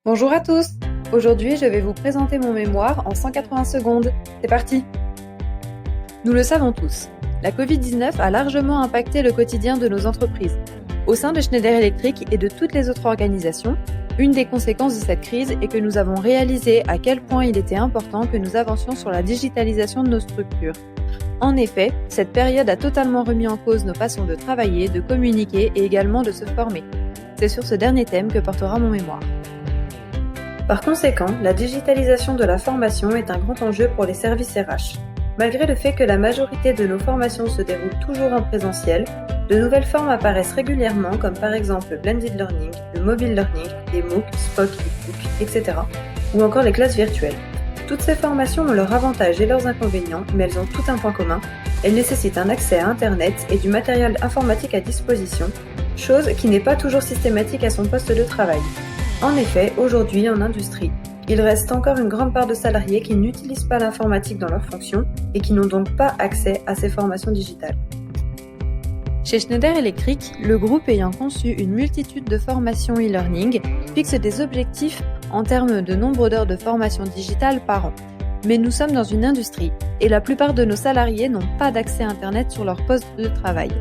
Bonjour à tous! Aujourd'hui, je vais vous présenter mon mémoire en 180 secondes. C'est parti! Nous le savons tous, la Covid-19 a largement impacté le quotidien de nos entreprises. Au sein de Schneider Electric et de toutes les autres organisations, une des conséquences de cette crise est que nous avons réalisé à quel point il était important que nous avancions sur la digitalisation de nos structures. En effet, cette période a totalement remis en cause nos façons de travailler, de communiquer et également de se former. C'est sur ce dernier thème que portera mon mémoire. Par conséquent, la digitalisation de la formation est un grand enjeu pour les services RH. Malgré le fait que la majorité de nos formations se déroulent toujours en présentiel, de nouvelles formes apparaissent régulièrement comme par exemple le blended learning, le mobile learning, les MOOC, SPOC, e-book, etc. ou encore les classes virtuelles. Toutes ces formations ont leurs avantages et leurs inconvénients, mais elles ont tout un point commun. Elles nécessitent un accès à Internet et du matériel informatique à disposition, chose qui n'est pas toujours systématique à son poste de travail. En effet, aujourd'hui, en industrie, il reste encore une grande part de salariés qui n'utilisent pas l'informatique dans leurs fonctions et qui n'ont donc pas accès à ces formations digitales. Chez Schneider Electric, le groupe ayant conçu une multitude de formations e-learning fixe des objectifs en termes de nombre d'heures de formation digitale par an. Mais nous sommes dans une industrie et la plupart de nos salariés n'ont pas d'accès à Internet sur leur poste de travail.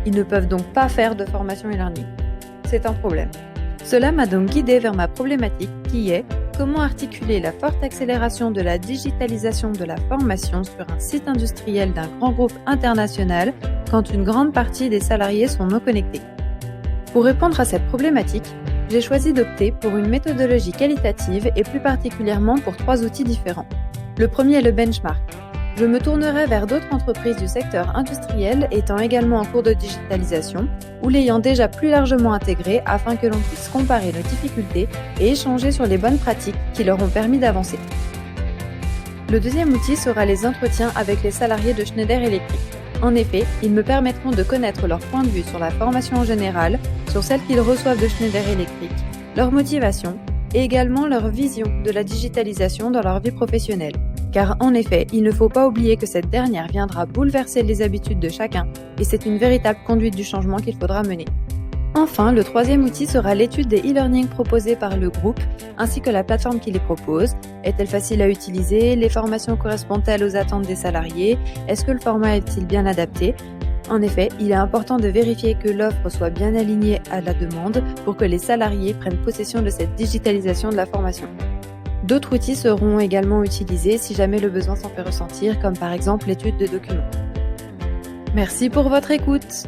Ils ne peuvent donc pas faire de formation e-learning. C'est un problème. Cela m'a donc guidé vers ma problématique qui est comment articuler la forte accélération de la digitalisation de la formation sur un site industriel d'un grand groupe international quand une grande partie des salariés sont non connectés. Pour répondre à cette problématique, j'ai choisi d'opter pour une méthodologie qualitative et plus particulièrement pour 3 outils différents. Le premier est le benchmark. Je me tournerai vers d'autres entreprises du secteur industriel étant également en cours de digitalisation ou l'ayant déjà plus largement intégré afin que l'on puisse comparer nos difficultés et échanger sur les bonnes pratiques qui leur ont permis d'avancer. Le deuxième outil sera les entretiens avec les salariés de Schneider Electric. En effet, ils me permettront de connaître leur point de vue sur la formation en général, sur celle qu'ils reçoivent de Schneider Electric, leur motivation et également leur vision de la digitalisation dans leur vie professionnelle. Car en effet, il ne faut pas oublier que cette dernière viendra bouleverser les habitudes de chacun et c'est une véritable conduite du changement qu'il faudra mener. Enfin, le troisième outil sera l'étude des e-learning proposés par le groupe ainsi que la plateforme qui les propose. Est-elle facile à utiliser? Les formations correspondent-elles aux attentes des salariés? Est-ce que le format est-il bien adapté? En effet, il est important de vérifier que l'offre soit bien alignée à la demande pour que les salariés prennent possession de cette digitalisation de la formation. D'autres outils seront également utilisés si jamais le besoin s'en fait ressentir, comme par exemple l'étude de documents. Merci pour votre écoute.